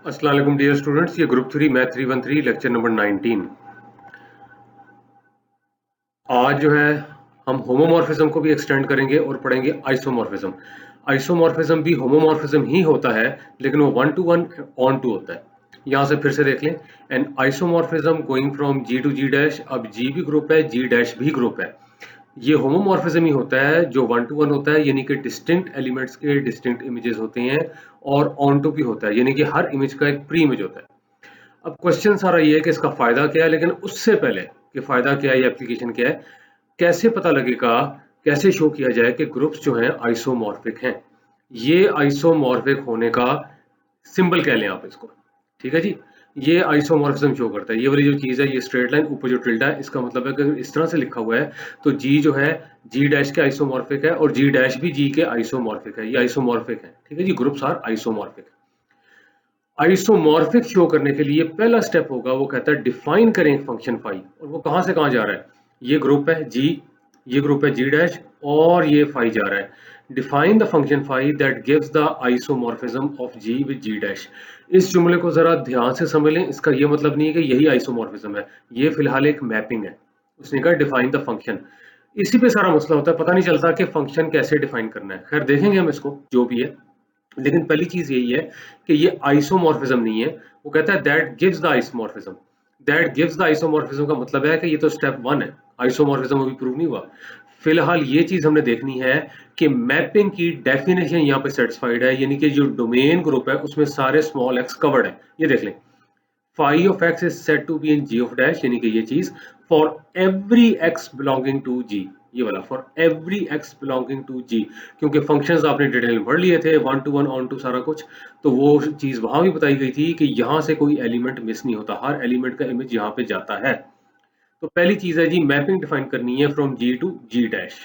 अस्सलाम वालेकुम dear students, ये ग्रुप 3 मैथ 313 लेक्चर नंबर 19। आज जो है हम होमोमॉर्फिज्म को भी एक्सटेंड करेंगे और पढ़ेंगे आइसोमॉर्फिज्म। आइसोमॉर्फिज्म भी होमोमॉर्फिज्म ही होता है, लेकिन वो 1 to 1 ऑन टू होता है। यहाँ से फिर से देख लें, an isomorphism going from G to G dash. अब जी भी ग्रुप है, जी डैश भी ग्रुप है। ये होमोमॉर्फिज्म ही होता है जो 1 to 1 होता है, यानी कि डिस्टिंक्ट एलिमेंट्स के डिस्टिंक्ट इमेजेस होते हैं, और ऑन टू भी होता है, यानी कि हर इमेज का एक प्री इमेज होता है। अब क्वेश्चन सारा ये है कि इसका फायदा क्या है, लेकिन उससे पहले कि फायदा क्या है या एप्लीकेशन क्या है, कैसे पता लगेगा, कैसे शो किया जाए कि ग्रुप्स जो हैं आइसोमॉर्फिक हैं। ये आइसोमॉर्फिक होने का सिंबल कह लें आप इसको, ठीक है जी। ये आइसोमॉर्फिज्म शो करता है। ये वाली जो चीज है, ये स्ट्रेट लाइन ऊपर जो टिल्डा है, इसका मतलब है कि अगर इस तरह से लिखा हुआ है तो जी जो है जी डैश के आइसोमॉर्फिक है, और जी डैश भी जी के आइसोमॉर्फिक है। ये आइसोमॉर्फिक है, ठीक है जी। Groups are isomorphic. Isomorphic show करने के लिए पहला स्टेप होगा, वो कहता है डिफाइन करें फंक्शन फाई। और वो कहां से कहां जा रहा है? ये ग्रुप है जी, ये ग्रुप है जी डैश, और ये फाई जा रहा है। Define the function phi that gives the isomorphism of G with G dash. इस जुमले को जरा ध्यान से समझ लें। इसका ये मतलब नहीं है कि यही आइसोमॉर्फिज्म है, ये फिलहाल एक मैपिंग है। उसने कहा डिफाइन द फंक्शन। इसी पे सारा मसला होता है, पता नहीं चलता कि फंक्शन कैसे डिफाइन करना है। खैर देखेंगे हम इसको, जो भी है। लेकिन पहली चीज यही है कि ये आइसोमॉर्फिज्म नहीं है। वो कहता है that gives the isomorphism. That gives the isomorphism का मतलब है कि ये तो स्टेप 1 है, आइसोमॉर्फिज्म अभी प्रूव नहीं हुआ। फिलहाल ये चीज हमने देखनी है कि मैपिंग की डेफिनेशन यहाँ पे सेटिस्फाइड है, यानी कि जो डोमेन ग्रुप है उसमें सारे स्मॉल एक्स कवर्ड है। ये देख लें, phi of x is said to be in g of dash, यानी कि ये चीज for every x belonging to g। ये वाला for every x belonging to g, क्योंकि फंक्शंस आपने डिटेल में पढ़ लिए थे 1 to 1 ऑन टू सारा कुछ, तो वो चीज वहां भी बताई गई थी कि यहाँ से कोई एलिमेंट मिस नहीं होता, हर एलिमेंट का इमेज यहाँ पे जाता है। तो पहली चीज है जी, मैपिंग डिफाइन करनी है from G to G dash.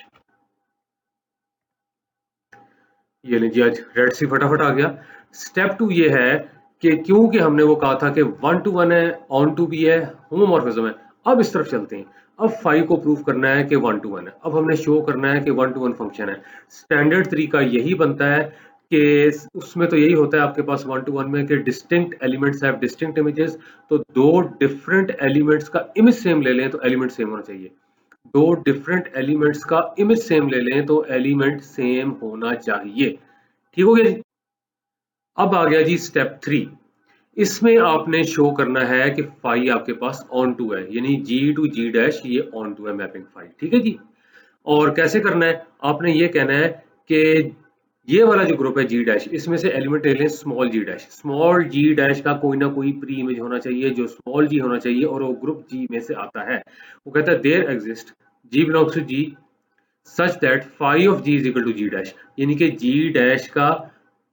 ये लीजिए, आज रेड सी फटाफट आ गया। स्टेप 2 ये है कि क्योंकि हमने वो कहा था कि 1 to 1 है, ऑन टू भी है, होमोमॉर्फिज्म है। अब इस तरफ चलते हैं। अब फाई को प्रूव करना है कि 1 to 1 है। अब हमने शो करना है कि 1 to 1 फंक्शन है। स्टैंडर्ड तरीका यही बनता है कि उसमें तो यही होता है आपके पास 1 to 1 में कि distinct elements have distinct images. तो दो डिफरेंट एलिमेंट्स का इमेज सेम ले लें तो एलिमेंट सेम होना चाहिए। दो डिफरेंट एलिमेंट्स का इमेज सेम ले लें तो एलिमेंट सेम होना चाहिए। ठीक हो गया जी। अब आ गया जी स्टेप 3। इसमें आपने शो करना है कि फाई आपके पास ऑन टू है, यानी जी टू जी डैश ये ऑन टू है मैपिंग फाई, ठीक है जी। और कैसे करना है? आपने ये कहना है कि ये वाला जो ग्रुप है जी डैश, इसमें से एलिमेंट ले लें स्मॉल जी डैश। स्मॉल जी डैश का कोई ना कोई प्री इमेज होना चाहिए जो स्मॉल जी होना चाहिए, और वो ग्रुप जी में से आता है। वो कहता है there exist G belongs to G such that phi of G is equal to G dash, यानी कि जी डैश का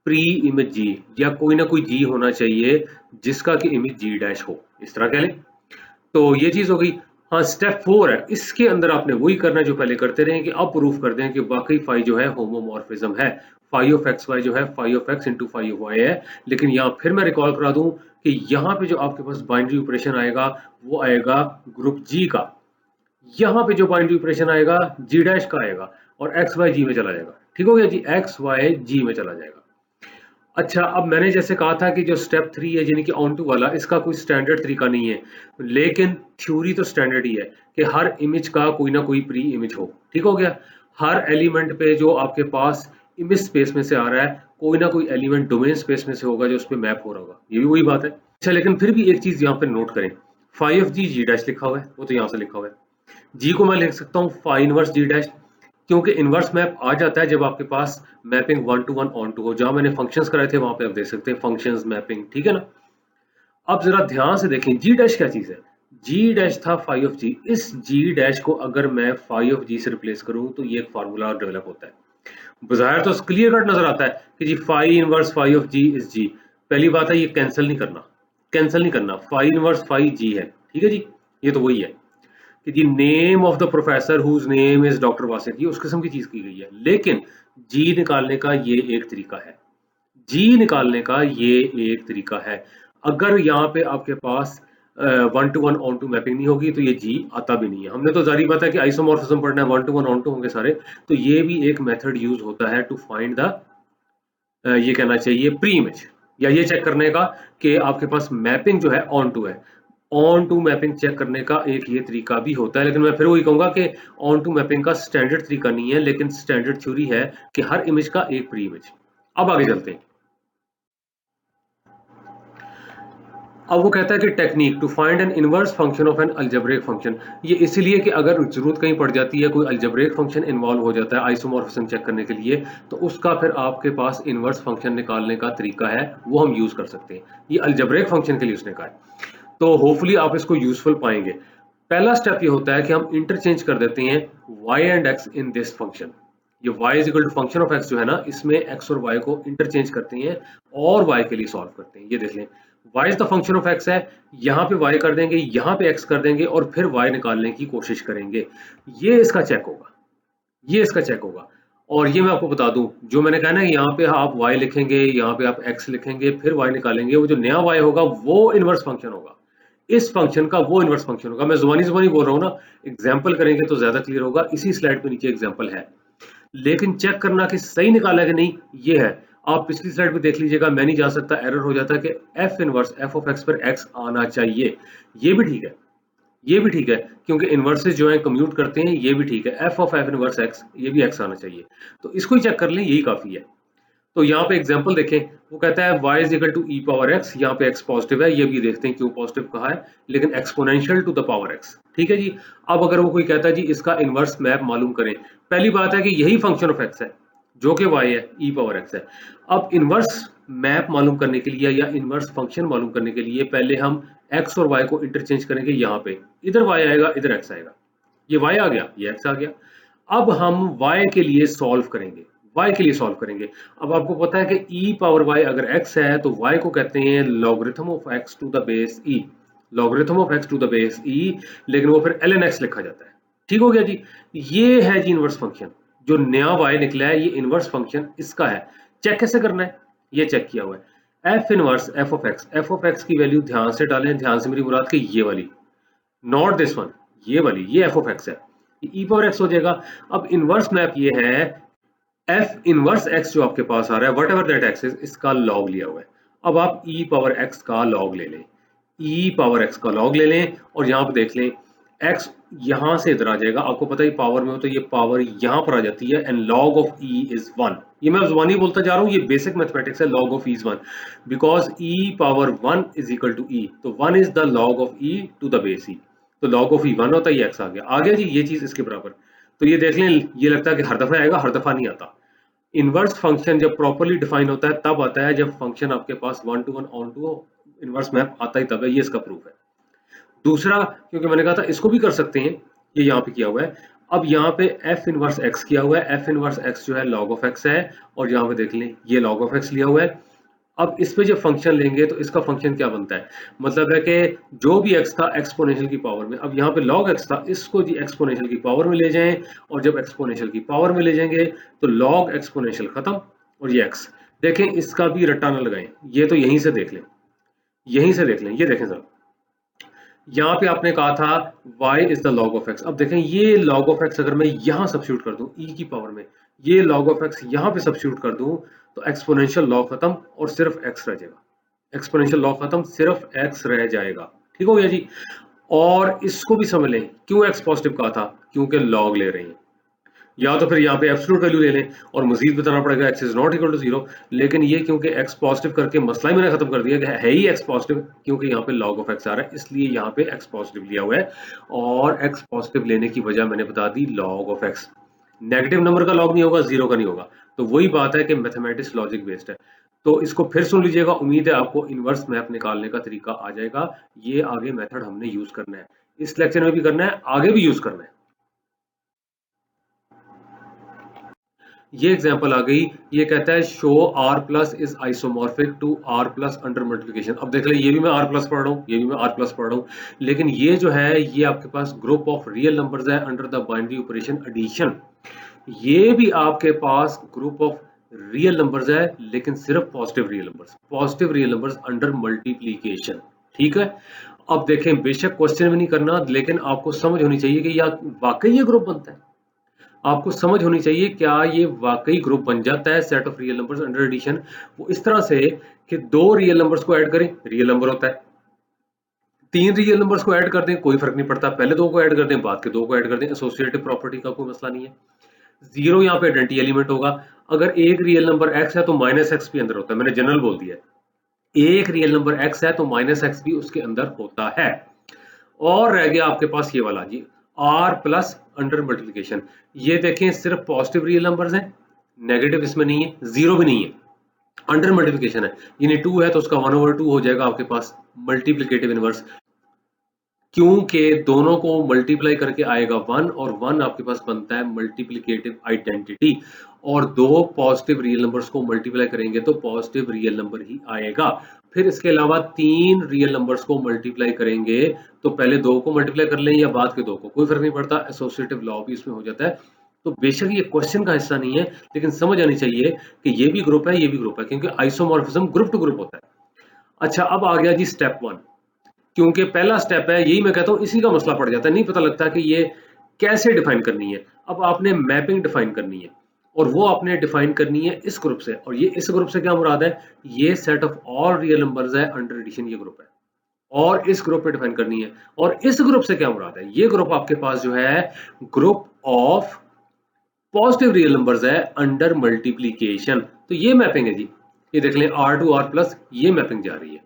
प्री इमेज जी, या कोई ना कोई जी होना चाहिए जिसका कि इमेज जी डैश हो। इस तरह कह लें। तो ये चीज हो गई। हाँ, स्टेप 4 है, इसके अंदर आपने वही करना है जो पहले करते रहे कि अब प्रूफ कर दें कि वाकई फाई जो है होमोमॉर्फिज्म है। फाई ऑफ एक्स वाई जो है phi of X into phi of Y है। लेकिन यहाँ फिर मैं रिकॉल करा दूं कि यहाँ पे जो आपके पास बाइनरी ऑपरेशन आएगा वो आएगा ग्रुप जी का। यहाँ पे जो बाइनरी ऑपरेशन आएगा जी डैश का आएगा, और एक्स वाई जी में चला जाएगा। ठीक हो गया जी, एक्स वाई जी में चला जाएगा। अच्छा, अब मैंने जैसे कहा था कि जो स्टेप 3 है यानी कि ऑन टू वाला, इसका कोई स्टैंडर्ड तरीका नहीं है, लेकिन थ्योरी तो स्टैंडर्ड ही है कि हर इमेज का कोई ना कोई प्री इमेज हो। ठीक हो गया। हर एलिमेंट पे जो आपके पास इमेज स्पेस में से आ रहा है, कोई ना कोई एलिमेंट डोमेन स्पेस में से होगा जो उस पर मैप हो रहा होगा। ये भी वही बात है। अच्छा, लेकिन फिर भी एक चीज यहाँ पे नोट करें, phi of G G dash लिखा हुआ है, वो तो यहाँ से लिखा हुआ है। जी को मैं लिख सकता हूँ फाई इनवर्स जी डैश, क्योंकि इनवर्स मैप आ जाता है जब आपके पास मैपिंग 1 to 1 ऑन टू हो। जहां मैंने फंक्शंस कराए थे वहां पे आप देख सकते हैं फंक्शंस मैपिंग, ठीक है ना। अब जरा ध्यान से देखें, जी डैश क्या चीज है? जी डैश था फाई ऑफ जी। इस जी डैश को अगर मैं फाई ऑफ जी से रिप्लेस करूं तो ये एक फार्मूला डेवलप होता है। बाहर तो क्लियर कट नजर आता है कि G phi inverse phi of G is G. पहली बात है, ये कैंसिल नहीं करना, कैंसिल नहीं करना। फाई इनवर्स फाई जी है, ठीक है जी। ये तो वही है कि जी name of the professor whose name is doctor Wasif, ये उस किस्म की चीज की गई है। लेकिन जी निकालने का ये एक तरीका है, जी निकालने का ये एक तरीका है। अगर यहाँ पे आपके पास 1 to 1 ऑन टू मैपिंग नहीं होगी तो ये जी आता भी नहीं है। हमने तो जारी बात है कि आइसोमॉर्फिज्म पढ़ना है, 1 to 1 ऑन टू होंगे सारे। तो ये भी एक मेथड यूज होता है टू फाइंड द, ये कहना चाहिए प्री इमेज। या ये चेक करने का कि आपके पास मैपिंग जो है ऑन टू है। ऑन टू मैपिंग चेक करने का एक ये तरीका भी होता है, लेकिन मैं फिर वही कहूंगा कि ऑन टू मैपिंग का स्टैंडर्ड तरीका नहीं है, लेकिन स्टैंडर्ड थ्योरी है कि हर इमेज का एक प्री इमेज। अब आगे चलते हैं। अब वो कहता है कि technique to find an inverse function of an algebraic function. ये इसीलिए कि अगर जरूरत कहीं पड़ जाती है, कोई अलजेब्रिक फंक्शन इन्वॉल्व हो जाता है आइसोमॉर्फिज्म चेक करने के लिए, तो उसका फिर आपके पास इनवर्स फंक्शन निकालने का तरीका है, वो हम यूज कर सकते हैं। ये अलजेब्रिक फंक्शन के लिए उसने कहा है, तो होपफुली आप इसको यूजफुल पाएंगे। पहला स्टेप ये होता है कि हम इंटरचेंज कर देते हैं y and x in this function. ये y is equal to function of x जो है ना, इसमें x और y को इंटरचेंज करते हैं और y के लिए सॉल्व करते हैं। ये देख लें, y is the function of x है, यहाँ पे y कर देंगे, यहाँ पे x कर देंगे और फिर y निकालने की कोशिश करेंगे। ये इसका चेक होगा, ये इसका चेक होगा। और ये मैं आपको बता दूं, जो मैंने कहा ना, यहाँ पे आप y लिखेंगे, यहाँ पे आप x लिखेंगे, फिर y निकालेंगे, वो जो नया y होगा वो इनवर्स फंक्शन होगा, इस फंक्शन का वो इनवर्स फंक्शन होगा। मैं जुबानी जुबानी बोल रहा हूँ ना, एग्जाम्पल करेंगे तो ज्यादा क्लियर होगा। इसी स्लाइड पे नीचे एग्जाम्पल है, लेकिन चेक करना कि सही निकाला है कि नहीं, ये है। आप पिछली स्लाइड पे देख लीजिएगा, मैं नहीं जा सकता, एरर हो जाता है कि F inverse F of x पर एक्स आना चाहिए। ये भी ठीक है, ये भी ठीक है, क्योंकि इनवर्सेस जो है कम्यूट करते हैं, ये भी ठीक है। F of F inverse x, ये भी एक्स आना चाहिए, तो इसको ही चेक कर लें, यही काफी है। तो यहाँ पे एग्जांपल देखें, वो कहता है y is equal to e power x, यहाँ पे x पॉजिटिव है, ये भी देखते हैं क्यों पॉजिटिव कहा है, लेकिन exponential to the power x। ठीक है जी। अब अगर वो कोई कहता है जी इसका इनवर्स मैप मालूम करें, पहली बात है कि यही फंक्शन ऑफ x है जो कि y है, e पावर x है। अब इनवर्स मैप मालूम करने के लिए या इनवर्स फंक्शन मालूम करने के लिए पहले हम x और y को इंटरचेंज करेंगे। यहाँ पे इधर y आएगा, इधर x आएगा, ये y आ गया, ये x आ गया। अब हम y के लिए सॉल्व करेंगे, y के लिए सॉल्व करेंगे। अब आपको पता है कि e पावर y अगर x है तो y को कहते हैं logarithm of x to the base e, logarithm of x to the base e, लेकिन वो फिर ln x लिखा जाता है। ठीक हो गया जी। ये है जी इनवर्स फंक्शन, जो नया y निकला है, ये इनवर्स फंक्शन इसका है। चेक कैसे करना है, ये चेक किया हुआ है। f inverse f of x की वैल्यू ध्यान से डालें, ध्यान से मेरी मुराद की ये वाली, नॉट दिस वन, ये वाली, ये f ऑफ x है, e पावर x हो जाएगा। अब इनवर्स मैप ये है, एफ इनवर्स एक्स जो आपके पास आ रहा है, what ever that x is, इसका लॉग लिया हुआ है। अब आप ई पावर एक्स का लॉग ले लें, ई पावर एक्स का लॉग ले लें, और यहाँ पे देख लें एक्स यहाँ से इधर आ जाएगा। आपको पता है पावर में हो तो ये पावर यहाँ पर आ जाती है, and log of e is 1। ये मैं जुबानी बोलता जा रहा हूँ, ये बेसिक मैथमेटिक्स है। Log of e is 1 because e power 1 is equal to e, तो 1 is the log of e to the base e, तो लॉग ऑफ ई 1 होता है, ये एक्स आ गया जी, ये चीज इसके बराबर। तो ये देख लें, ये लगता है कि हर दफा आएगा, हर दफा नहीं आता। इनवर्स फंक्शन जब प्रॉपर्ली डिफाइन होता है तब आता है, जब फंक्शन आपके पास 1 to 1 onto inverse map आता ही तब है, ये इसका प्रूफ है। दूसरा, क्योंकि मैंने कहा था इसको भी कर सकते हैं, ये यहाँ पे किया हुआ है। अब यहाँ पे एफ इनवर्स एक्स किया हुआ है, एफ इनवर्स एक्स जो है लॉग ऑफ एक्स है, और यहाँ पे देख लें ये लॉग ऑफ एक्स लिया हुआ है। अब इस पे जब फंक्शन लेंगे तो इसका फंक्शन क्या बनता है, मतलब है कि जो भी x था एक्सपोनेंशियल की पावर में, अब यहाँ पे log x था, इसको जी एक्सपोनेंशियल की पावर में ले जाएं, और जब एक्सपोनेंशियल की पावर में ले जाएंगे तो log एक्सपोनेंशियल खत्म, और ये x देखें, इसका भी रट्टा न लगाएं, ये तो यहीं से देख लें, यहीं से देख लें। ये देखें सर, यहाँ पे आपने कहा था y is the log of x। अब देखें ये log ऑफ x अगर मैं यहाँ सब्स्टिट्यूट कर दूं e की पावर में, ये log ऑफ x यहाँ पे सब्स्टिट्यूट कर दूं, तो एक्सपोनेंशियल log खत्म और सिर्फ x रह जाएगा, एक्सपोनेंशियल log खत्म, सिर्फ x रह जाएगा। ठीक हो गया जी। और इसको भी समझ लें, क्यों x पॉजिटिव कहा था, क्योंकि log ले रहे हैं। या तो फिर यहाँ पे एब्सोल्यूट वैल्यू ले लें और मजीद बताना पड़ेगा x is not equal to 0, लेकिन ये क्योंकि x पॉजिटिव करके मसला ही मैंने खत्म कर दिया कि है ही x पॉजिटिव, क्योंकि यहाँ पे log ऑफ x आ रहा है, इसलिए यहाँ पे x पॉजिटिव लिया हुआ है। और x पॉजिटिव लेने की वजह मैंने बता दी, log of x। Negative number का लॉग नहीं होगा, जीरो का नहीं होगा, तो वही बात है कि मैथमेटिक्स लॉजिक बेस्ड है। तो इसको फिर सुन लीजिएगा, उम्मीद है आपको इनवर्स मैप निकालने का तरीका आ जाएगा। ये आगे मेथड हमने यूज करना है, इस लेक्चर में भी करना है, आगे भी यूज करना है। ये एग्जांपल आ गई, ये कहता है show r plus is isomorphic to r plus under multiplication. अब देख ले, ये भी मैं r प्लस पढ़ रहा हूँ, ये भी मैं r प्लस पढ़ रहा हूँ, लेकिन ये जो है ये आपके पास ग्रुप ऑफ रियल नंबर्स है under the binary operation addition. ये भी आपके पास ग्रुप ऑफ रियल नंबर्स है, लेकिन सिर्फ positive real numbers, positive real numbers under multiplication. ठीक है। अब देखें, बेशक क्वेश्चन में नहीं करना, लेकिन आपको समझ होनी चाहिए कि या वाकई ये ग्रुप बनता है। आपको समझ होनी चाहिए क्या ये वाकई ग्रुप बन जाता है set of real numbers under addition. वो इस तरह से कि दो रियल नंबर्स को ऐड करें, रियल नंबर होता है। तीन रियल नंबर्स को ऐड कर दें, कोई फर्क नहीं पड़ता, पहले दो को ऐड कर दें, बाद के दो को ऐड कर दें, एसोसिएटिव प्रॉपर्टी का कोई मसला नहीं है। जीरो यहाँ पे आइडेंटिटी एलिमेंट होगा। अगर एक रियल नंबर एक्स है तो माइनस एक्स भी अंदर होता है, मैंने जनरल बोल दिया। एक रियल नंबर एक्स है तो माइनस एक्स भी उसके अंदर होता है। और रह गया आपके पास ये वाला जी, आर प्लस अंडर मल्टीप्लीकेशन। ये देखें सिर्फ पॉजिटिव रियल नंबर्स हैं, नेगेटिव इसमें नहीं है, जीरो भी नहीं है, अंडर मल्टीप्लीकेशन है। यानी 2 है तो उसका 1/2 हो जाएगा आपके पास मल्टीप्लीकेटिव इनवर्स, क्योंकि दोनों को मल्टीप्लाई करके आएगा 1 और 1 आपके पास बनता है मल्टीप्लिकेटिव आइडेंटिटी। और दो पॉजिटिव रियल नंबर्स को मल्टीप्लाई करेंगे तो पॉजिटिव रियल नंबर ही आएगा। फिर इसके अलावा तीन रियल नंबर्स को मल्टीप्लाई करेंगे तो पहले दो को मल्टीप्लाई कर लें या बाद के दो को, कोई फर्क नहीं पड़ता, एसोसिएटिव लॉ भी इसमें हो जाता है। तो बेशक ये क्वेश्चन का हिस्सा नहीं है, लेकिन समझ आनी चाहिए कि ये भी ग्रुप है, ये भी ग्रुप है, क्योंकि आइसोमॉर्फिज्म ग्रुप टू ग्रुप होता है। अच्छा, अब आ गया जी स्टेप 1, क्योंकि पहला स्टेप है, यही मैं कहता हूं इसी का मसला पड़ जाता है, नहीं पता लगता कि ये कैसे डिफाइन करनी है। अब आपने मैपिंग डिफाइन करनी है और वो आपने डिफाइन करनी है इस ग्रुप से, और ये इस ग्रुप से क्या मुराद है, ये set of all real numbers है अंडर एडिशन, ये ग्रुप है, और इस ग्रुप पे डिफाइन करनी है। और इस ग्रुप से क्या मुराद है, ये ग्रुप आपके पास जो है group of positive real numbers है अंडर मल्टीप्लीकेशन। तो ये मैपिंग है जी, ये देख लें R टू R प्लस, ये मैपिंग जा रही है।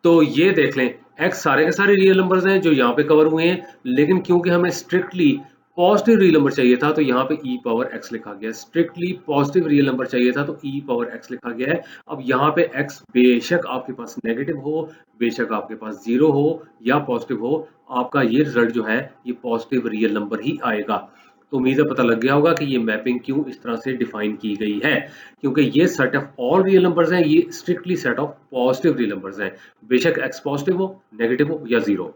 तो ये देख लें x सारे के सारे रियल नंबर्स हैं जो यहाँ पे कवर हुए हैं, लेकिन क्योंकि हमें स्ट्रिक्टली पॉजिटिव रियल नंबर चाहिए था तो यहाँ पे e पावर x लिखा गया है। स्ट्रिक्टली पॉजिटिव रियल नंबर चाहिए था तो e पावर x लिखा गया है। अब यहाँ पे x बेशक आपके पास नेगेटिव हो, बेशक आपके पास जीरो हो या पॉजिटिव हो, आपका ये रिजल्ट जो है ये पॉजिटिव रियल नंबर ही आएगा। तो उम्मीद है पता लग गया होगा कि ये मैपिंग क्यों इस तरह से डिफाइन की गई है, क्योंकि ये set of all real numbers हैं, ये strictly set of positive real numbers हैं, बेशक x पॉजिटिव हो, नेगेटिव हो या जीरो।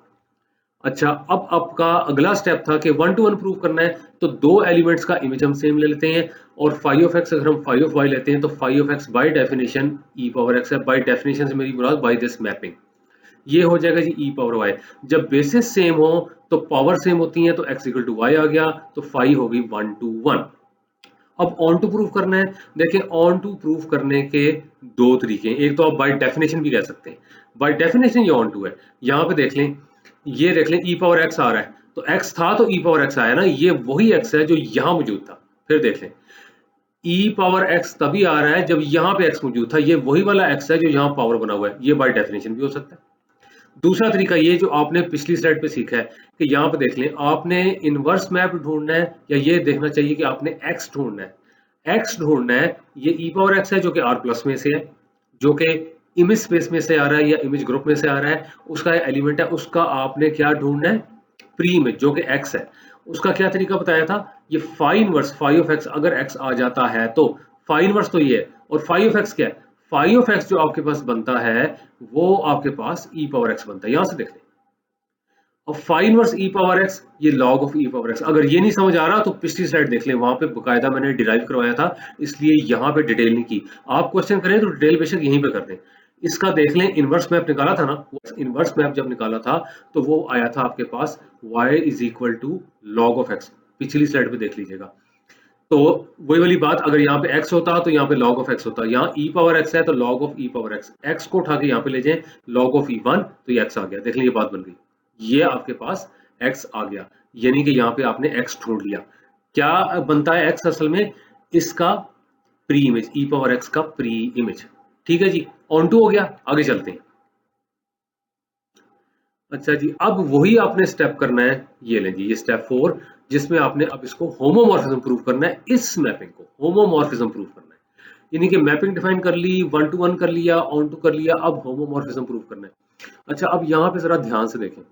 अच्छा, अब आपका अगला स्टेप था कि 1 to 1 प्रूव करना है, तो दो एलिमेंट्स का इमेज हम सेम ले लेते हैं, और फाई ऑफ एक्स अगर हम फाई ऑफ वाई लेते हैं तो phi of X by definition e power X है। बाय डेफिनेशन से मेरी मुराद बाय दिस मैपिंग, ये हो जाएगा जी ई पावर वाई। जब बेसिस सेम हो तो पावर सेम होती है, तो x इक्वल टू वाई आ गया, तो फाई होगी 1 to 1। अब ऑन टू प्रूफ करना है, देखिए ऑन टू प्रूफ करने के दो तरीके हैं, एक तो आप बाय डेफिनेशन भी कह सकते हैं, बाय डेफिनेशन ये ऑन टू है। यहाँ पे देख लें, ये देख लें ई पावर एक्स आ रहा है, तो एक्स था तो ई पावर एक्स आया ना, ये वही एक्स है जो यहाँ मौजूद था। फिर देख लें, ई पावर एक्स तभी आ रहा है जब यहाँ पे एक्स मौजूद था, ये वही वाला एक्स है जो यहाँ पावर बना हुआ है, ये बाय डेफिनेशन भी हो सकता है। दूसरा तरीका ये जो आपने पिछली स्लाइड पे सीखा है कि यहाँ पे देख लें, आपने इनवर्स मैप ढूंढना है या ये देखना चाहिए कि आपने एक्स ढूंढना है। एक्स ढूंढना है, ये ई पावर एक्स है जो कि आर प्लस में से है, जो कि इमेज स्पेस में से आ रहा है या इमेज ग्रुप में से आ रहा है, उसका एलिमेंट है, उसका आपने क्या ढूंढना है, प्री इमेज जो कि एक्स है। उसका क्या तरीका बताया था, ये phi inverse phi of X, अगर एक्स आ जाता है तो फाई इनवर्स तो ये है, और फाई ऑफ एक्स क्या है, फाई ऑफ एक्स जो आपके पास बनता है वो आपके पास ई पावर एक्स बनता है। यहां से देख लें, अब phi inverse e power x, ये log of e power x. अगर ये नहीं समझ आ रहा तो पिछली स्लाइड देख लें, वहां पे बकायदा मैंने डिराइव करवाया था, इसलिए यहाँ पे डिटेल नहीं की। आप क्वेश्चन करें तो डिटेल बेशक यहीं पे कर दें। इसका देख लें, इनवर्स मैप निकाला था ना, इनवर्स मैप जब निकाला था तो वो आया था आपके पास y is equal to log of X, पिछली स्लाइड पे देख लीजिएगा। तो वही वाली बात, अगर यहाँ पे x होता तो यहाँ पे log ऑफ x होता, यहाँ e पावर x है तो log of e power x, x को उठा के यहाँ पे ले जाएं log ऑफ e1, तो ये x आ गया। देख लीजिए बात बन गई, ये आपके पास x आ गया, यानी कि यहाँ पे आपने x ढूंढ लिया। क्या बनता है x असल में, इसका pre image, e power x का प्री इमेज। ठीक है जी, ऑन टू हो गया, आगे चलते हैं। अच्छा जी, अब वही आपने स्टेप करना है, ये लें जी, ये स्टेप 4, जिसमें आपने अब इसको होमोमॉर्फिज्म प्रूव करना है, इस मैपिंग को होमोमॉर्फिज्म प्रूव करना है। यानी कि मैपिंग डिफाइन कर ली, 1 to 1 कर लिया, ऑन टू कर लिया, अब होमोमॉर्फिज्म प्रूव करना है। अच्छा, अब यहाँ पे जरा ध्यान से देखें,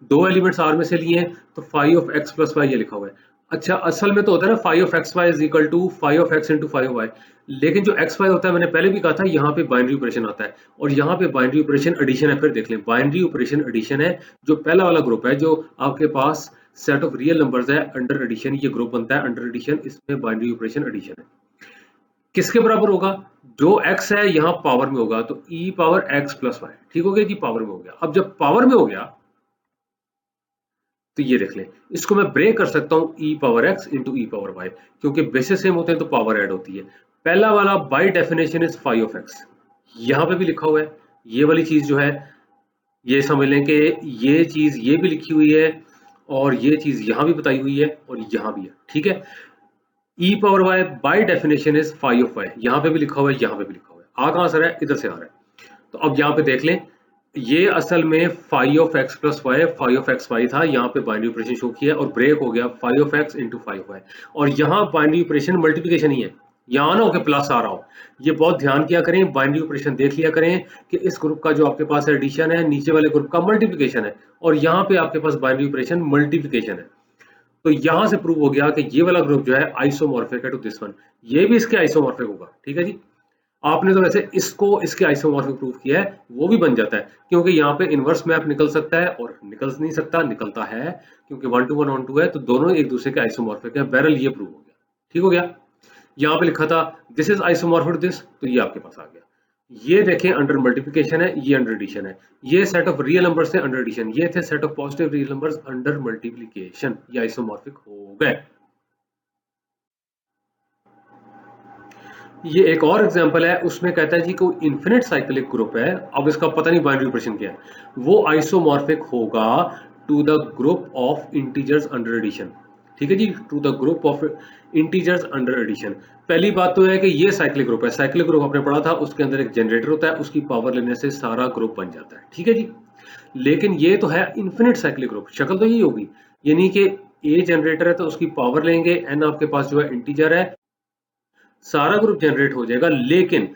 दो एलिमेंट्स आर में से लिए हैं, तो phi of X plus Y ये लिखा हुआ है। अच्छा, असल में तो होता है ना phi of X Y is equal to phi of X into phi of Y, लेकिन जो एक्स वाई होता है, मैंने पहले भी कहा था, यहाँ पे बाइनरी ऑपरेशन आता है, और यहाँ पे बाइनरी ऑपरेशन एडिशन है। फिर देख लें, बाइनरी ऑपरेशन एडिशन है, जो पहला वाला ग्रुप है जो आपके पास सेट ऑफ रियल नंबर्स है अंडर एडिशन, ये ग्रुप बनता है अंडर एडिशन, इसमें बाइनरी ऑपरेशन एडिशन है। किसके बराबर होगा, जो x है यहाँ पावर में होगा, तो e power x plus Y, ठीक हो गया जी, पावर में हो गया। अब जब पावर में हो गया तो ये देख लें, इसको मैं ब्रेक कर सकता हूँ e power x into e power y, क्योंकि बेसिस सेम होते हैं तो पावर ऐड होती है। पहला वाला by definition is phi of x, यहाँ पे भी लिखा हुआ है। ये वाली चीज जो है ये समझ लें कि ये चीज ये भी लिखी हुई है और ये चीज यहाँ भी बताई हुई है और यहाँ भी है, ठीक है। e power y by definition is phi of y, यहाँ पे भी लिखा हुआ है, यहाँ पे भी लिखा हुआ है। आ कहाँ से रहा है? इधर से आ रहा है। तो अब यहाँ पे देख लें, ये असल में phi of X plus Y, phi of X Y था, यहाँ पे बाइनरी ऑपरेशन शो किया और ब्रेक हो गया phi of X into phi of Y, और यहाँ बाइनरी ऑपरेशन मल्टीप्लिकेशन ही है, यहाँ ना हो कि प्लस आ रहा हो। ये बहुत ध्यान किया करें, बाइनरी ऑपरेशन देख लिया करें कि इस ग्रुप का जो आपके पास एडिशन है, नीचे वाले ग्रुप का मल्टीप्लिकेशन है, और यहाँ पे आपके पास बाइनरी ऑपरेशन मल्टीप्लिकेशन है। तो यहां से प्रूव हो गया कि ये वाला ग्रुप जो है आइसोमॉर्फिक है टू दिस वन, ये भी इसके आइसोमॉर्फिक होगा, ठीक है जी। आपने तो वैसे इसको इसके आइसोमॉर्फिक प्रूफ किया है, वो भी बन जाता है, क्योंकि यहाँ पे इनवर्स मैप निकल सकता है और निकल नहीं सकता, निकलता है क्योंकि 1 to 1 on 2 है, तो दोनों एक दूसरे के आइसोमॉर्फिक है। बहरहाल ये प्रूव हो गया, ठीक हो गया। यहाँ पे लिखा था this is isomorphic to this, तो ये आपके पास आ गया। ये देखें अंडर मल्टीप्लिकेशन है, ये अंडर एडिशन है। ये सेट ऑफ रियल नंबर्स थे अंडर एडिशन, ये थे set of positive real numbers under multiplication, ये आइसोमॉर्फिक हो गए। ये एक और एग्जांपल है, उसमें कहता है जी कोई इन्फिनिट साइक्लिक ग्रुप है, अब इसका पता नहीं बाइनरी ऑपरेशन क्या है, वो आइसोमॉर्फिक होगा to the group of integers under addition, ठीक है जी, to the group of integers under addition. पहली बात तो है कि ये साइक्लिक ग्रुप है, साइक्लिक ग्रुप आपने पढ़ा था, उसके अंदर एक जनरेटर होता है, उसकी पावर लेने से सारा ग्रुप बन जाता है, ठीक है जी। लेकिन ये तो है इन्फिनिट साइक्लिक ग्रुप, शक्ल तो यही होगी, यानी कि ए जनरेटर है तो उसकी पावर लेंगे, एन आपके पास जो है इंटीजर है, सारा ग्रुप जनरेट हो जाएगा, लेकिन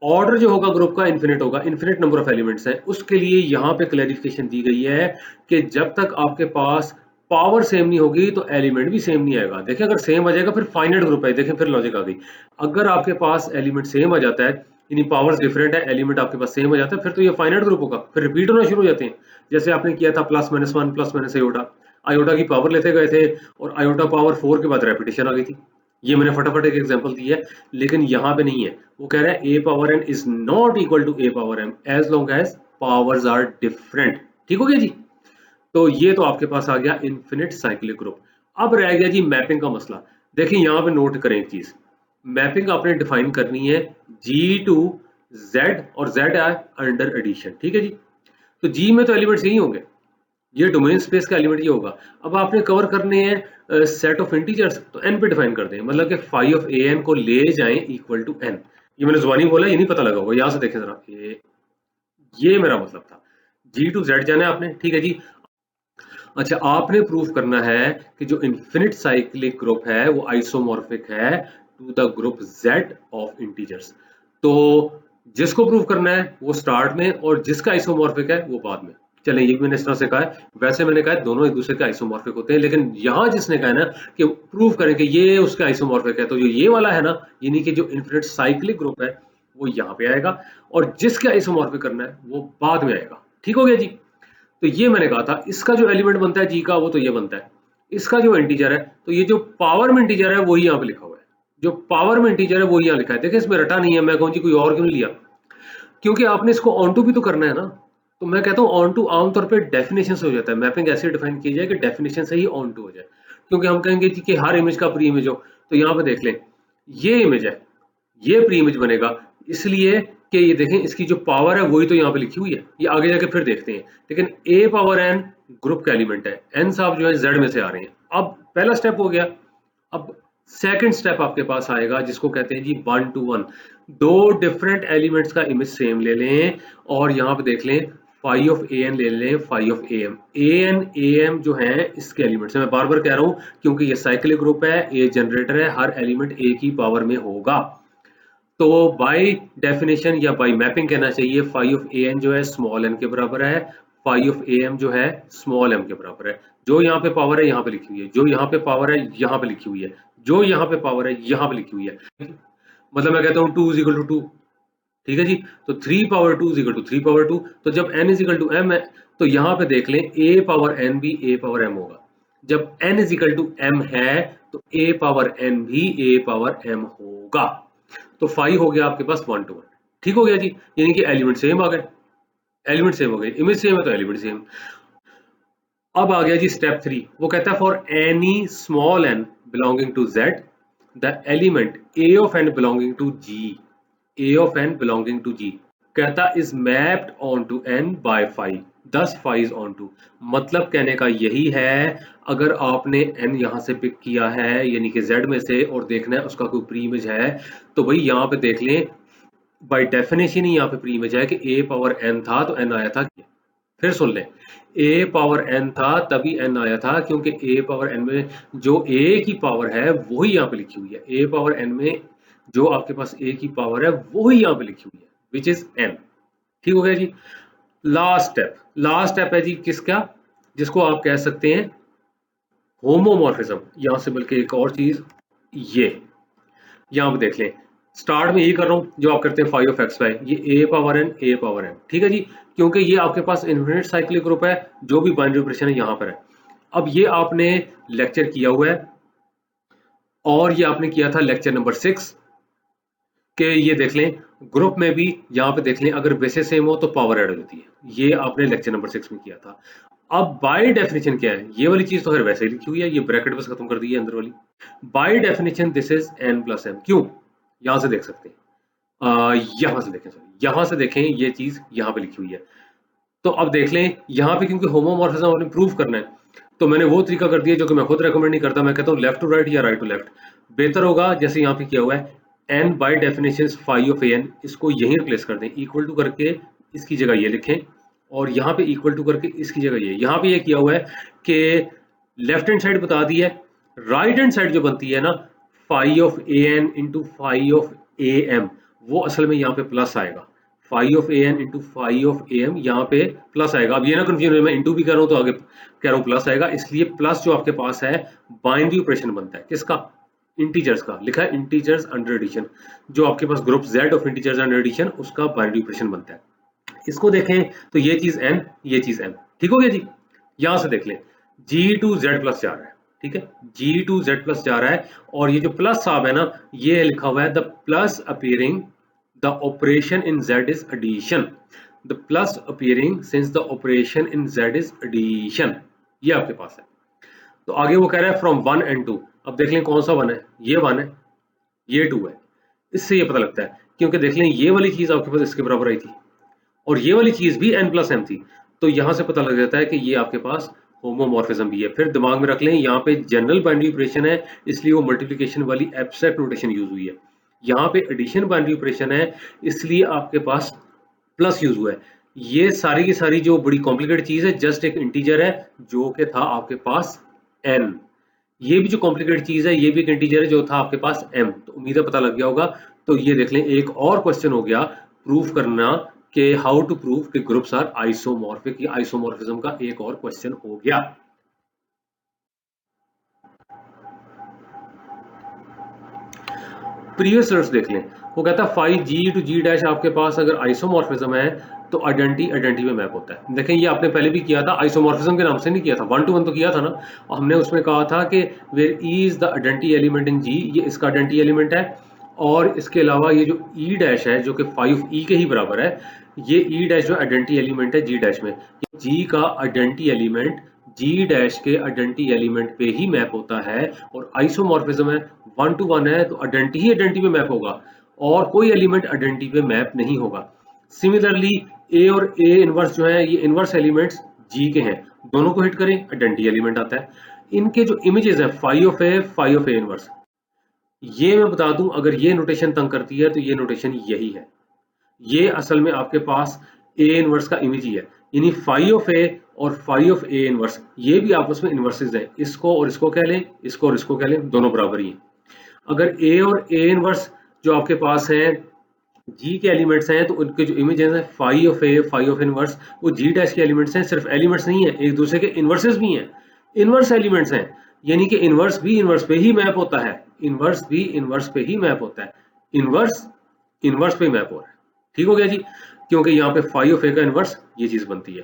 ऑर्डर जो होगा ग्रुप का इन्फिनिट होगा, इन्फिनिट नंबर ऑफ एलिमेंट्स है। उसके लिए यहाँ पे क्लैरिफिकेशन दी गई है कि जब तक आपके पास पावर सेम नहीं होगी तो एलिमेंट भी सेम नहीं आएगा। देखिए अगर सेम आ जाएगा फिर फाइनाइट ग्रुप है, देखें फिर लॉजिक आ गई। अगर आपके पास एलिमेंट सेम आ जाता है, यानी पावर्स डिफरेंट है, एलिमेंट आपके पास सेम आ जाता है, फिर तो ये फाइनाइट ग्रुप होगा, फिर रिपीट होना शुरू हो जाते हैं। जैसे आपने किया था plus minus one plus minus iota, iota की पावर लेते गए थे और आयोटा पावर 4 के बाद रेपिटेशन आ गई थी। ये मैंने फटाफट एक एग्जांपल दी है, लेकिन यहाँ पे नहीं है। वो कह रहा है a power n is not equal to a power m as long as powers are different, ठीक हो गया जी। तो ये तो आपके पास आ गया इन्फिनिट साइक्लिक ग्रुप। अब रह गया जी मैपिंग का मसला। देखिए यहाँ पे नोट करें एक चीज, मैपिंग आपने डिफाइन करनी है जी टू जेड, और जेड है अंडर एडिशन, ठीक है जी। तो जी में तो एलिमेंट्स यही होंगे, ये डोमेन स्पेस का एलिमेंट ये होगा। अब आपने कवर करने हैं सेट ऑफ इंटीजर्स, तो एन पे डिफाइन कर दें, मतलब कि फाई ऑफ ए एन को ले जाएं इक्वल टू एन। ये मैंने जुबानी बोला, ये नहीं पता लगा होगा, यहां से देखें जरा, ये मेरा मतलब था। जी टू जेड जाना है आपने, ठीक है जी। अच्छा, आपने प्रूफ करना है कि जो इन्फिनिट साइक्लिक ग्रुप है वो आइसोमॉर्फिक है to the group Z of integers. तो जिसको प्रूफ करना है वो स्टार्ट में, और जिसका आइसोमॉर्फिक है वो बाद में। चलें, ये भी मैंने इस तरह से कहा है, वैसे मैंने कहा है दोनों एक दूसरे के आइसोमॉर्फिक होते हैं, लेकिन यहाँ जिसने कहा है ना कि प्रूफ करें कि ये उसका आइसोमॉर्फिक है, तो जो ये वाला है ना, यानी कि जो इन्फिनिट साइक्लिक ग्रुप है वो यहाँ पे आएगा, और जिसके आइसोमॉर्फिक करना है वो बाद में आएगा, ठीक हो गया जी। तो ये मैंने कहा था, इसका जो एलिमेंट बनता है जी का वो तो ये बनता है, इसका जो इंटीजर है, तो ये जो पावर में इंटीजर है वही यहाँ पे लिखा हुआ है, जो पावर में इंटीजर है वही यहाँ लिखा है। देखिए इसमें रटा नहीं है, मैं कहूँ जी कोई और क्यों नहीं लिया, क्योंकि आपने इसको ऑन टू भी तो करना है ना। तो मैं कहता हूँ ऑन टू आमतौर पर डेफिनेशन से हो जाता है, मैपिंग ऐसे डिफाइन की जाए कि डेफिनेशन से ही ऑन टू हो जाए, क्योंकि हम कहेंगे जी कि हर इमेज का प्री इमेज हो, तो यहाँ पे देख लें ये इमेज है, ये प्री इमेज बनेगा, इसलिए कि ये देखें इसकी जो पावर है वही तो यहाँ पे लिखी हुई है, ये आगे जाके फिर देखते हैं। लेकिन ए पावर एन ग्रुप का एलिमेंट है, एन साहब जो है जेड में से आ रहे हैं। अब पहला स्टेप हो गया, अब सेकंड स्टेप आपके पास आएगा जिसको कहते हैं जी 1 to 1। दो डिफरेंट एलिमेंट्स का इमेज सेम ले लें, और यहाँ पे देख लें फाई ऑफ ए एन ले लें, फाई ऑफ ए एम जो है इसके एलिमेंट्स है। मैं बार बार कह रहा हूँ क्योंकि ये साइक्लिक ग्रुप है, ए जनरेटर है, हर एलिमेंट ए की पावर में होगा, तो बाय डेफिनेशन या बाय मैपिंग कहना चाहिए फाई ऑफ ए एन जो है स्मॉल एन के बराबर है, फाई ऑफ ए एम जो है स्मॉल एम के बराबर है। जो यहाँ पे पावर है यहाँ पे लिखी हुई है, जो यहाँ पे पावर है यहाँ पे लिखी हुई है, जो यहाँ पे पावर है यहाँ पे लिखी हुई है। मतलब मैं कहता हूँ 2 इज इक्वल टू 2, ठीक है जी। तो 3 power 2 is equal to 3 power 2। तो जब n is equal to m है, तो यहाँ पे देख लें a पावर n भी a पावर m होगा। जब n is equal to m है तो a पावर n भी a पावर m होगा। तो फाई हो गया आपके पास 1 to 1, ठीक हो गया जी। यानी कि एलिमेंट सेम आ गए, एलिमेंट सेम हो गए, इमेज सेम है तो एलिमेंट सेम। अब आ गया जी स्टेप 3, वो कहता है for any small n belonging to z the element a of n belonging to g, a of n belonging to g कहता is mapped onto n by 5, 10 5 onto. मतलब कहने का यही है, अगर आपने n यहाँ से पिक किया है यानी कि z में से और देखना है उसका कोई प्री इमेज है, तो भाई यहाँ पे देख लें, बाय डेफिनेशन ही यहाँ पे प्री इमेज है कि a पावर n था तो n आया था। फिर सुन लें, a पावर n था तभी n आया था, क्योंकि a पावर n में जो a की पावर है वही यहाँ पे लिखी हुई है। a पावर n में जो आपके पास a की पावर है वही यहाँ पे लिखी हुई है, विच इज n। ठीक हो गया जी। लास्ट स्टेप है जी किसका, जिसको आप कह सकते हैं होमोमॉर्फिज्म। यहां से बल्कि एक और चीज, ये यहाँ पे देख लें, स्टार्ट में यही कर रहा हूँ जो आप करते हैं 5 ऑफ एक्स वाई, ये a पावर n, ठीक है जी, क्योंकि ये आपके पास इन्फिनिट साइक्लिक ग्रुप है, जो भी बाइनरी ऑपरेशन है यहाँ पर है। अब ये आपने लेक्चर किया हुआ है, और ये आपने किया था लेक्चर नंबर 6 के, ये देख लें ग्रुप में भी यहाँ पे देख लें, अगर बेसिस सेम हो तो पावर ऐड हो जाती है, ये आपने लेक्चर नंबर 6 में किया था। अब बाय डेफिनेशन क्या है, ये वाली चीज तो खैर वैसे ही लिखी हुई है, ये ब्रैकेट बस खत्म कर दी है अंदर वाली। By definition this is n plus m, क्यों, यहां से देख सकते हैं, यहां से देखें, सॉरी यहां से देखें, ये चीज यहां पे लिखी हुई है। तो अब देख लें यहाँ पे, क्योंकि होमोमॉर्फिज्म आपने प्रूव करना है, तो मैंने वो तरीका कर दिया जो कि मैं खुद रेकमेंड नहीं करता, मैं कहता हूँ लेफ्ट टू राइट या राइट टू लेफ्ट बेहतर होगा। जैसे यहाँ पे किया हुआ है n by definition phi of an, इसको यहीं रिप्लेस कर दें, इक्वल टू करके इसकी जगह ये लिखें, और यहाँ पे इक्वल टू करके इसकी जगह ये, यहाँ पे ये किया हुआ है कि लेफ्ट हैंड साइड बता दी है, राइट हैंड साइड जो बनती है ना phi of an into phi of am, वो असल में यहाँ पे प्लस आएगा, phi of an into phi of am यहाँ पे प्लस आएगा। अब ये ना कंफ्यूजन है, मैं इंटू भी कर रहा हूँ तो आगे कह रहा हूँ प्लस आएगा, इसलिए प्लस जो आपके पास है बाइनरी ऑपरेशन बनता है किसका, इंटीजर्स का, लिखा है इंटीजर्स अंडर एडिशन, जो आपके पास group z of integers under addition उसका बाइनरी ऑपरेशन बनता है। इसको देखें तो ये चीज n, ये चीज m, ठीक हो गया जी। यहां से देख लें g टू z प्लस जा रहा है, ठीक है, g टू z प्लस जा रहा है, और ये जो प्लस साहब है ना, ये लिखा हुआ है the plus appearing the operation in z is addition, the plus appearing since the operation in z is addition, ये आपके पास है। तो आगे वो कह रहा है फ्रॉम 1 एंड 2, अब देख लें कौन सा 1 है, ये 1 है, ये 2 है, इससे ये पता लगता है, क्योंकि देख लें ये वाली चीज आपके पास इसके बराबर आई थी, और ये वाली चीज भी n प्लस m थी, तो यहां से पता लग जाता है कि ये आपके पास होमोमॉर्फिज्म भी है। फिर दिमाग में रख लें, यहाँ पे जनरल बाइनरी ऑपरेशन है, इसलिए वो मल्टीप्लिकेशन वाली एब्स्ट्रैक्ट नोटेशन यूज हुई है। यहाँ पे एडिशन बाइनरी ऑपरेशन है, इसलिए आपके पास प्लस यूज हुआ है। ये सारी की सारी जो बड़ी कॉम्प्लिकेटेड चीज है, जस्ट एक इंटीजर है जो कि था आपके पास n, ये भी जो कॉम्प्लिकेटेड चीज है ये भी एक इंटीजर है जो था आपके पास m। तो उम्मीद है पता लग गया होगा। तो ये देख लें एक और क्वेश्चन हो गया प्रूफ करना कि हाउ टू प्रूव कि ग्रुप्स आर आइसोमॉर्फिक, ये आइसोमॉर्फिज्म का एक और क्वेश्चन हो गया। प्रीवियस रिजल्ट्स देख लें, वो कहता है phi G to G dash आपके पास अगर आइसोमॉर्फिज्म है तो आइडेंटिटी में मैप होता है। देखें ये आपने पहले भी किया था, आइसोमॉर्फिज्म के नाम से नहीं किया था, 1 to 1 तो किया था ना, हमने उसमें कहा था कि where e is the identity element in G, ये इसका आइडेंटिटी एलिमेंट है, और इसके अलावा ये जो ई डैश है जो कि 5 ई के ही बराबर है, ये ई डैश जो आइडेंटिटी एलिमेंट है जी डैश में, जी का आइडेंटिटी एलिमेंट जी डैश के आइडेंटिटी एलिमेंट पे ही मैप होता है, और आइसोमॉर्फिज्म है 1 to 1 है तो आइडेंटिटी में मैप होगा, और कोई एलिमेंट आइडेंटिटी पे मैप नहीं होगा। सिमिलरली ए और ए इनवर्स जो है, ये इनवर्स एलिमेंट्स जी के हैं, दोनों को हिट करें आइडेंटिटी एलिमेंट आता है। इनके जो इमेजेस है फाई ऑफ ए इनवर्स, ये मैं बता दूं अगर ये नोटेशन तंग करती है तो ये नोटेशन यही है, ये असल में आपके पास ए इनवर्स का इमेज ही है, यानी फाई ऑफ ए और फाई ऑफ ए इनवर्स ये भी आपस में इनवर्सेस हैं, इसको और इसको कह लें, इसको और इसको कह लें, दोनों बराबर ही हैं। अगर ए और ए इनवर्स जो आपके पास हैं जी के एलिमेंट्स हैं तो उनके जो इमेजेस हैं phi of A phi of inverse, वो जी डैश के एलिमेंट्स हैं, सिर्फ एलिमेंट्स नहीं है, एक दूसरे के इनवर्सेस भी हैं, इनवर्स एलिमेंट्स हैं, यानी कि इनवर्स भी इनवर्स पे ही मैप होता है, इनवर्स भी इनवर्स पे ही मैप होता है, इनवर्स इनवर्स पे मैप हो रहा है। ठीक हो गया जी, क्योंकि यहाँ पे फाई ऑफ ए का इनवर्स ये चीज बनती है।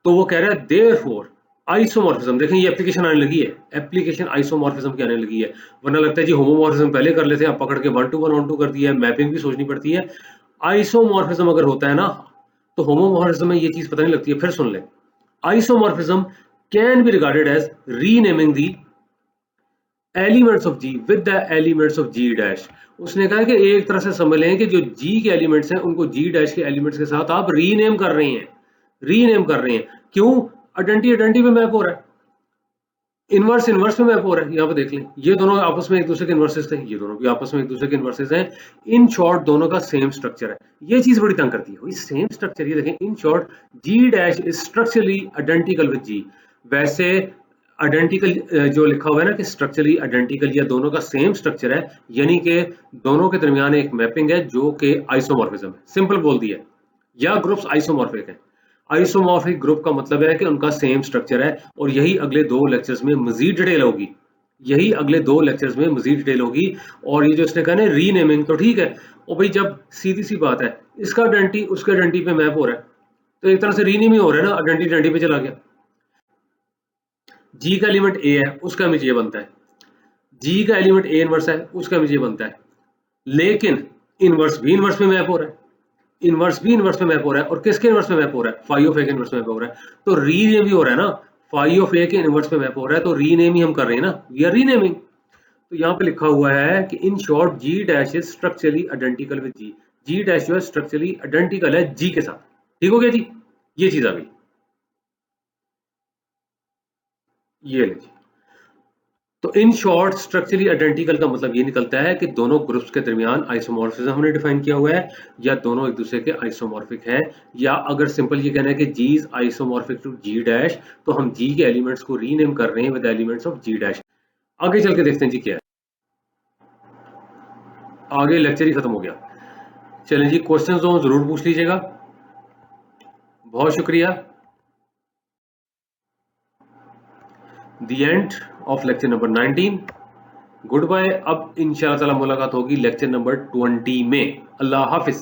तो वो कह रहा है देयरफॉर आइसोमॉर्फिज्म, देखें ये एप्लीकेशन आने लगी है, एप्लीकेशन आइसोमॉर्फिज्म की आने लगी है, वरना लगता है जी होमोमॉर्फिज्म पहले कर लेते हैं, आप पकड़ के 1 to 1 ऑन टू कर दिया है, मैपिंग भी सोचनी पड़ती है। आइसोमॉर्फिज्म अगर होता है ना तो होमोमॉर्फिज्म में ये चीज पता नहीं लगती है। फिर सुन ले, isomorphism can be regarded as renaming the elements of G with the elements of G dash. उसने कहा कि एक तरह से समझ लें कि जो जी के एलिमेंट्स हैं उनको जी डैश के एलिमेंट्स के साथ आप रीनेम कर रहे हैं, रीनेम कर रहे हैं। क्यों? आइडेंटिटी आइडेंटिटी पे मैप हो रहा है, इनवर्स इनवर्स में मैप हो रहा है। यहाँ पे देख लें, ये दोनों आपस में एक दूसरे के इन्वर्सेस थे, ये दोनों भी आपस में एक दूसरे के इन्वर्सेस हैं। इन शॉर्ट दोनों का सेम स्ट्रक्चर है। ये चीज बड़ी तंग करती है भाई, सेम स्ट्रक्चर। ये देखें, in short G dash is structurally identical with G. वैसे आइडेंटिकल जो लिखा हुआ है ना कि स्ट्रक्चरली आइडेंटिकल, या दोनों का सेम स्ट्रक्चर है, यानी कि दोनों के दरमियान एक मैपिंग है जो कि आइसोमॉर्फिज्म है। सिंपल बोल दिया, या ग्रुप्स आइसोमॉर्फिक है। आइसोमॉर्फिक ग्रुप का मतलब है कि उनका सेम स्ट्रक्चर है, और यही अगले दो लेक्चर्स में मजीद डिटेल होगी, यही अगले दो लेक्चर्स में मजीद डिटेल होगी। और ये जो इसने कहा ना रीनेमिंग, तो ठीक है, और भाई जब सीधी सी बात है, इसका आइडेंटिटी उसके आइडेंटिटी पे मैप हो रहा है, तो एक तरह से रीनेम ही हो रहा है ना, आइडेंटिटी आइडेंटिटी पे चला गया। जी का एलिमेंट ए है, उसका इमेज ये बनता है, जी का एलिमेंट ए इनवर्स है, उसका इमेज ये बनता है। लेकिन इनवर्स भी इनवर्स में मैप हो रहा है, इनवर्स भी इनवर्स में मैप हो रहा है, और किसके इनवर्स में मैप हो रहा है? फाई ऑफ ए के इनवर्स में मैप हो रहा है। तो रीनेम भी हो रहा है ना, फाई ऑफ ए के इनवर्स में मैप हो रहा है, तो रीनेम ही हम कर रहे हैं ना, वी आर रीनेमिंग। तो यहाँ पे लिखा हुआ है कि in short G dash is structurally identical with G. G dash जो है स्ट्रक्चरली आइडेंटिकल है जी के साथ। ठीक हो गया जी, ये चीज आ गई। ये ले जी, तो इन शॉर्ट स्ट्रक्चरली आइडेंटिकल का मतलब ये निकलता है कि दोनों ग्रुप्स के दरमियान आइसोमॉर्फिज्म हमने डिफाइन किया हुआ है, या दोनों एक दूसरे के आइसोमॉर्फिक हैं। या अगर सिंपल ये कहना है कि G is isomorphic to G dash, तो हम जी के एलिमेंट्स को रीनेम कर रहे हैं with elements of G dash. आगे चल के देखते हैं जी क्या है, आगे लेक्चर ही खत्म हो गया। चलें जी, क्वेश्चंस हो जरूर पूछ लीजिएगा। बहुत शुक्रिया। The end of lecture number 19। Goodbye. अब इंशाअल्लाह ताला मुलाकात होगी लेक्चर नंबर 20 में। अल्लाह हाफिज।